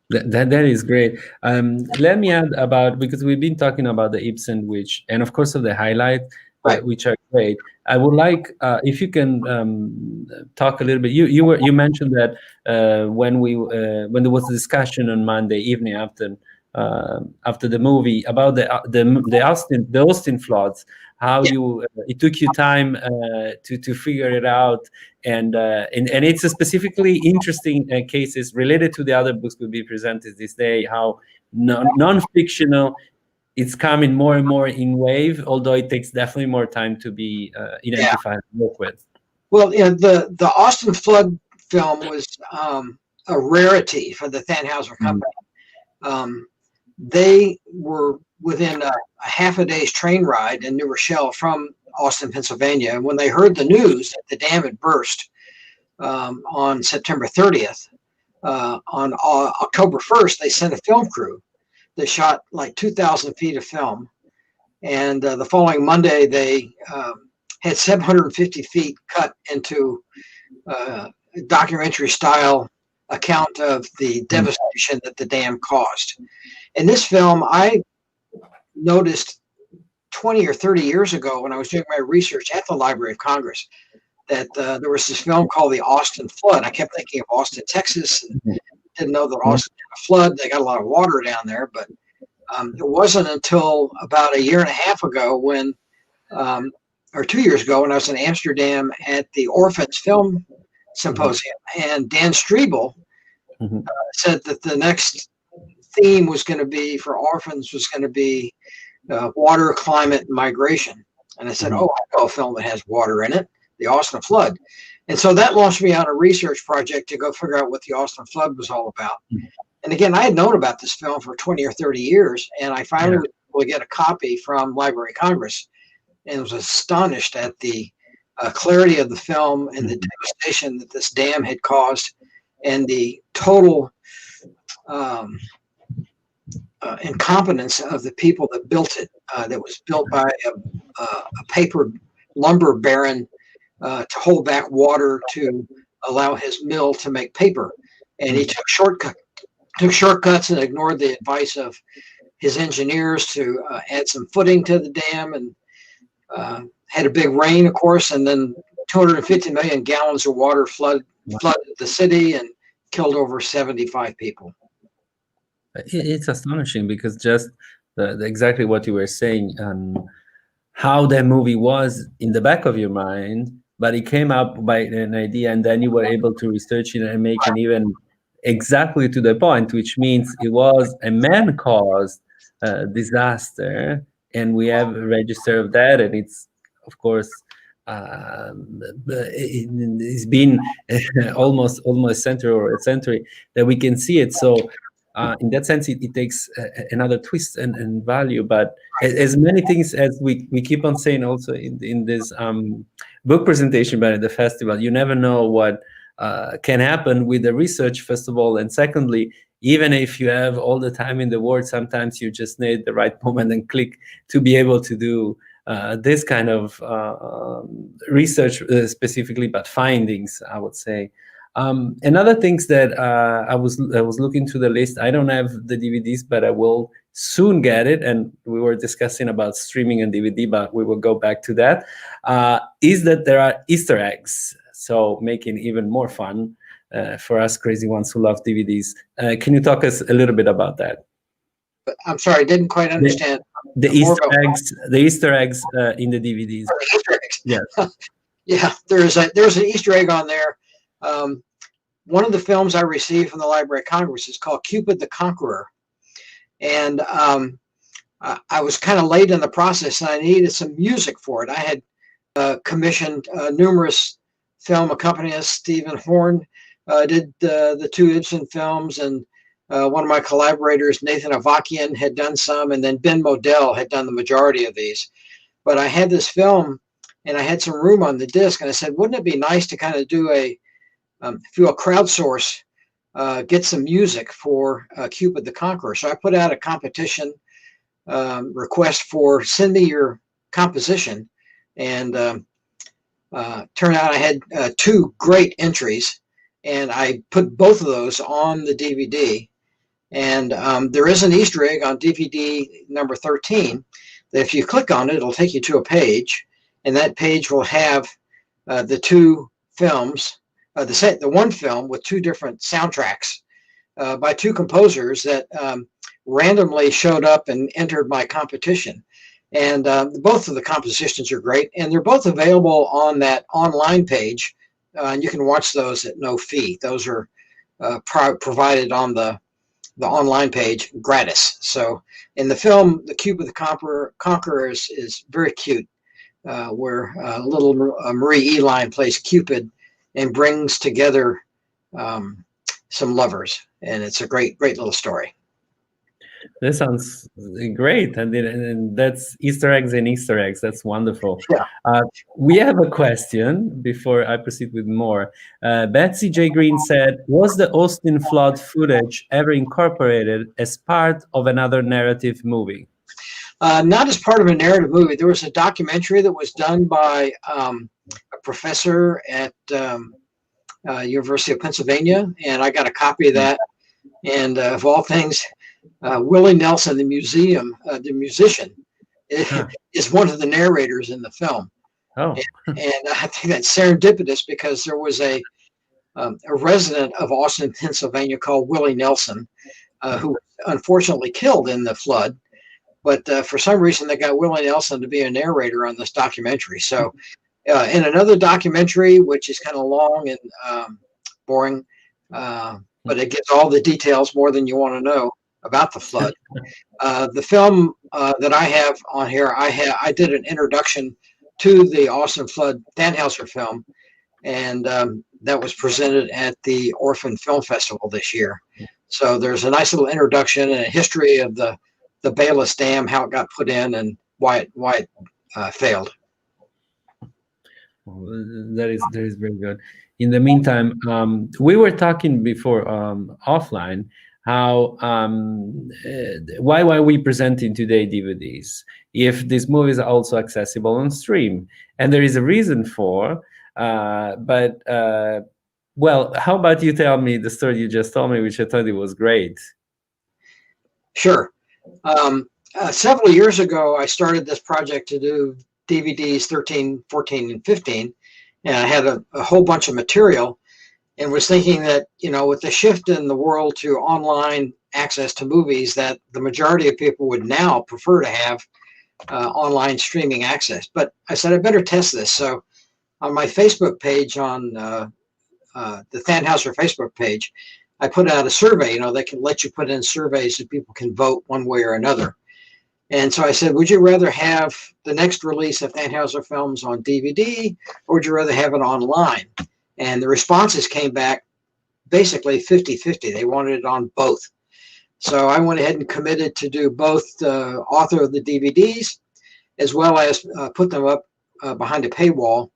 That is great. Let me add about, because we've been talking about the Ibsen, and of course of the highlight, which are great. I would like if you can talk a little bit. You mentioned that when there was a discussion on Monday evening after the movie about the Austin floods, how you it took you time to figure it out, and it's a specifically interesting cases related to the other books will be presented this day. How non-fictional it's coming more and more in wave, although it takes definitely more time to be identified and work with. Well, the Austin Flood film was a rarity for the Thanhouser company. They were within a half a day's train ride in New Rochelle from Austin, Pennsylvania. And when they heard the news that the dam had burst on September 30th, on October 1st, they sent a film crew that shot like 2,000 feet of film. And the following Monday, they had 750 feet cut into documentary style account of the devastation that the dam caused. And this film, I noticed 20 or 30 years ago when I was doing my research at the Library of Congress, that there was this film called The Austin Flood. I kept thinking of Austin, Texas, and didn't know that Austin had a flood. They got a lot of water down there, but it wasn't until about a year and a half ago when, or 2 years ago, when I was in Amsterdam at the Orphans Film Symposium, and Dan Strebel said that the next theme was going to be for orphans was going to be water, climate, and migration. And I said, oh, I know a film that has water in it, The Austin Flood. And so that launched me on a research project to go figure out what the Austin Flood was all about. And again, I had known about this film for 20 or 30 years, and I finally was able to get a copy from Library of Congress, and was astonished at the clarity of the film and the devastation that this dam had caused, and the total incompetence of the people that built it. That was built by a paper lumber baron to hold back water to allow his mill to make paper, and he took shortcuts and ignored the advice of his engineers to add some footing to the dam, and had a big rain, of course, and then 250 million gallons of water flooded the city and killed over 75 people. It's astonishing because just exactly what you were saying, how that movie was in the back of your mind, but it came up by an idea, and then you were able to research it and make it even exactly to the point, which means it was a man-caused disaster, and we have a register of that, and it's, of course, it's been almost a century that we can see it. So in that sense, it takes another twist and value. But as many things as we keep on saying also in this book presentation, but at the festival, you never know what can happen with the research, first of all, and secondly, even if you have all the time in the world, sometimes you just need the right moment and click to be able to do this kind of research specifically, but findings, I would say. Another things that I was looking to the list. I don't have the DVDs, but I will soon get it. And we were discussing about streaming and DVD, but we will go back to that. Is that there are Easter eggs, so making even more fun for us crazy ones who love DVDs. Can you talk us a little bit about that? I'm sorry, I didn't quite understand. The Easter eggs in the DVDs. The Easter eggs. Yes. Yeah, there's an Easter egg on there. One of the films I received from the Library of Congress is called Cupid the Conqueror. And I was kind of late in the process, and I needed some music for it. I had commissioned numerous film accompanist. Stephen Horn did the two Ibsen films, and one of my collaborators, Nathan Avakian, had done some, and then Ben Modell had done the majority of these. But I had this film, and I had some room on the disc, and I said, wouldn't it be nice to kind of do if you will, crowdsource, get some music for Cupid the Conqueror. So I put out a competition request for send me your composition, and turned out I had two great entries, and I put both of those on the DVD. And there is an Easter egg on DVD number 13 that if you click on it, it'll take you to a page, and that page will have the two films, the one film with two different soundtracks by two composers that randomly showed up and entered my competition. And both of the compositions are great, and they're both available on that online page. And you can watch those at no fee. Those are provided on the online page gratis. So in the film, The Cube of the Conqueror is very cute, where little Marie Eline plays Cupid and brings together some lovers. And it's a great little story. This sounds great, and that's Easter eggs and Easter eggs. That's wonderful. Yeah. We have a question before I proceed with more. Betsy J. Green said, was the Austin flood footage ever incorporated as part of another narrative movie? Not as part of a narrative movie. There was a documentary that was done by a professor at University of Pennsylvania, and I got a copy of that. And of all things, Willie Nelson, the musician, is one of the narrators in the film. Oh. And I think that's serendipitous because there was a resident of Austin, Pennsylvania called Willie Nelson, who was unfortunately killed in the flood. But for some reason, they got Willie Nelson to be a narrator on this documentary. So in another documentary, which is kind of long and boring, but it gives all the details more than you want to know about the flood. The film that I have on here, I did an introduction to the Austin Flood Thanhouser film, and that was presented at the Orphan Film Festival this year. So there's a nice little introduction and a history of the Bayless Dam, how it got put in, and why it failed. That is very good. In the meantime, we were talking before offline how why are we presenting today DVDs if these movies are also accessible on stream? And there is a reason for, but well, how about you tell me the story you just told me, which I thought it was great. Sure. Several years ago, I started this project to do DVDs 13, 14, and 15, and I had a whole bunch of material, and was thinking that, you know, with the shift in the world to online access to movies, that the majority of people would now prefer to have online streaming access. But I said, I better test this. So on my Facebook page, on the Thanhouser Facebook page, I put out a survey. You know, they can let you put in surveys so people can vote one way or another. And so I said, would you rather have the next release of Thanhouser films on DVD, or would you rather have it online? And the responses came back basically 50-50. They wanted it on both. So I went ahead and committed to do both the author of the DVDs, as well as put them up behind a paywall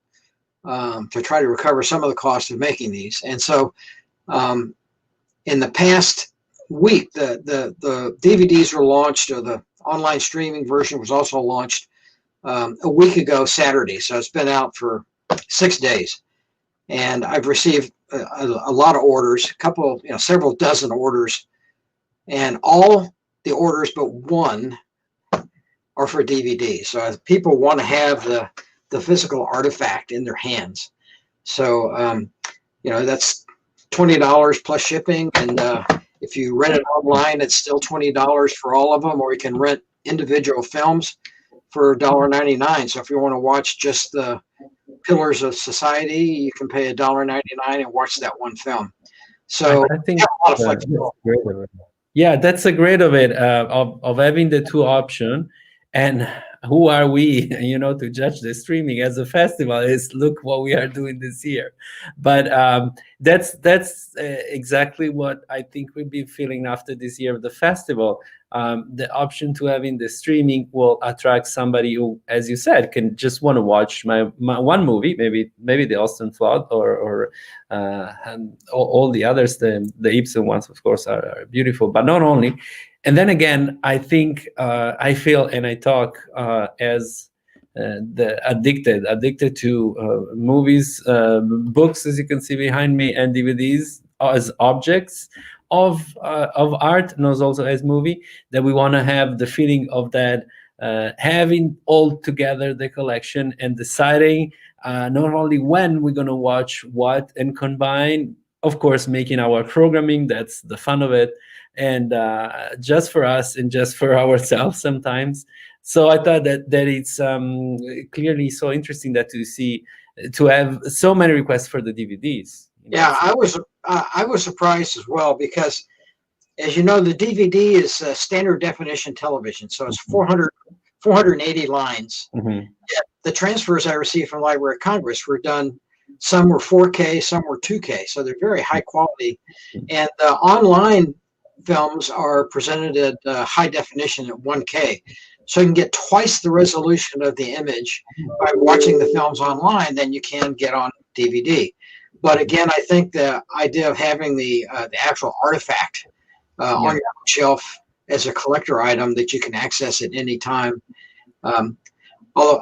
to try to recover some of the cost of making these. And so in the past week, the DVDs were launched, or the online streaming version was also launched a week ago Saturday. So it's been out for 6 days. And I've received a lot of orders, several dozen orders, and all the orders but one are for DVD. So people want to have the physical artifact in their hands. So, that's $20 plus shipping. And if you rent it online, it's still $20 for all of them, or you can rent individual films for $1.99. So if you want to watch just the Pillars of Society, you can pay $1.99 and watch that one film. So I think that's great of it. Yeah, that's a great of it, of having the two option. And who are we, to judge the streaming as a festival? Is look what we are doing this year. But that's exactly what I think we've been feeling after this year of the festival. The option to having the streaming will attract somebody who, as you said, can just want to watch my one movie, maybe the Austin Flood or all the others. The Ibsen ones, of course, are beautiful, but not only. And then again, I think I feel and I talk as the addicted to movies, books, as you can see behind me, and DVDs as objects of art, and also as movie, that we want to have the feeling of that, having all together the collection and deciding not only when we're going to watch what and combine, of course, making our programming. That's the fun of it. And just for us and just for ourselves sometimes. So I thought that it's clearly so interesting that to have so many requests for the DVDs. Yeah, I was surprised as well, because, as you know, the DVD is standard definition television, so it's 480 lines. Mm-hmm. The transfers I received from Library of Congress were done, some were 4K, some were 2K, so they're very high quality. And online films are presented at high definition at 1K. So you can get twice the resolution of the image by watching the films online than you can get on DVD. But again, I think the idea of having the actual artifact on your shelf as a collector item that you can access at any time. Although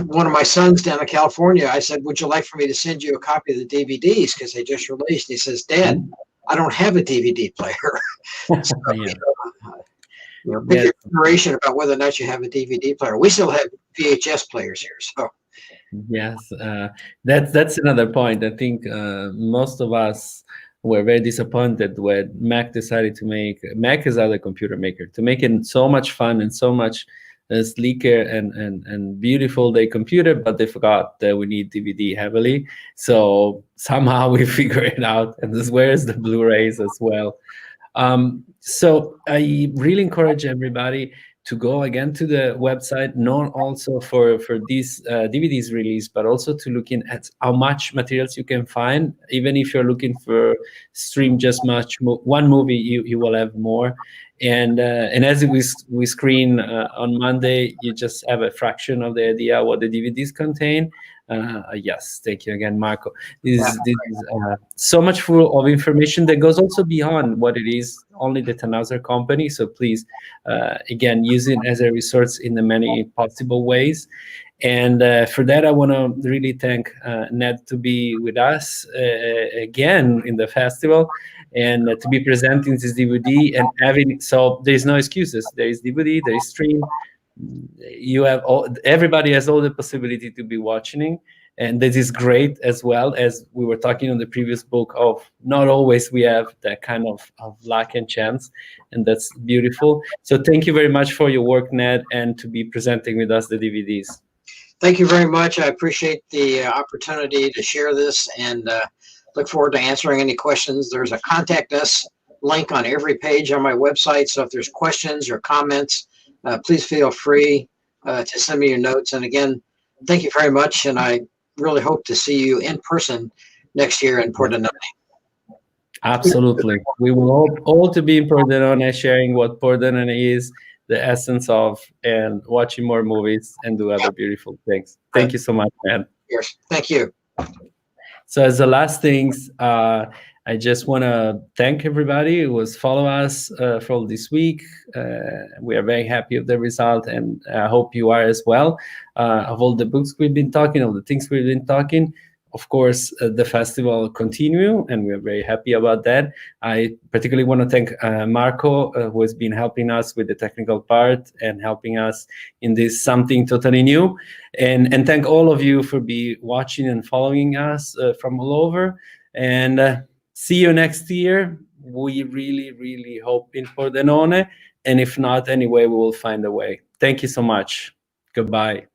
one of my sons down in California, I said, "Would you like for me to send you a copy of the DVDs because they just released?" He says, "Dad, I don't have a DVD player." So, big consideration about whether or not you have a DVD player. We still have VHS players here, so. Yes, that's another point. I think most of us were very disappointed when Mac decided to make Mac is other computer maker to make it so much fun and so much sleeker and beautiful their computer, but they forgot that we need DVD heavily. So somehow we figure it out, and this where's the Blu-rays as well. So I really encourage everybody to go again to the website, not also for these DVDs release, but also to look in at how much materials you can find. Even if you're looking for stream just one movie, you will have more. And as we screen on Monday, you just have a fraction of the idea what the DVDs contain. Yes, thank you again, Marco. This is so much full of information that goes also beyond what it is only the Thanhouser company. So please, again, use it as a resource in the many possible ways. And for that, I want to really thank Ned to be with us again in the festival and to be presenting this DVD and having, so there's no excuses. There is DVD, there is stream. You have everybody has all the possibility to be watching, and this is great, as well as we were talking on the previous book of not always we have that kind of luck and chance, and that's beautiful. So thank you very much for your work, Ned, and to be presenting with us the DVDs. Thank you very much. I appreciate the opportunity to share this, and look forward to answering any questions. There's a contact us link on every page on my website, so if there's questions or comments, please feel free to send me your notes. And again, thank you very much, and I really hope to see you in person next year in Pordenone. Absolutely. We will hope all to be in Pordenone, sharing what Pordenone is, the essence of, and watching more movies and do other beautiful things. Thank you so much, man. Yes, thank you. So as the last things, I just want to thank everybody who was follow us for all this week. We are very happy with the result, and I hope you are as well. Of all the books we've been talking, all the things we've been talking, of course, the festival continue, and we're very happy about that. I particularly want to thank Marco, who has been helping us with the technical part and helping us in this something totally new. And thank all of you for watching and following us from all over. And see you next year. We really, really hope in Pordenone. And if not, anyway, we will find a way. Thank you so much. Goodbye.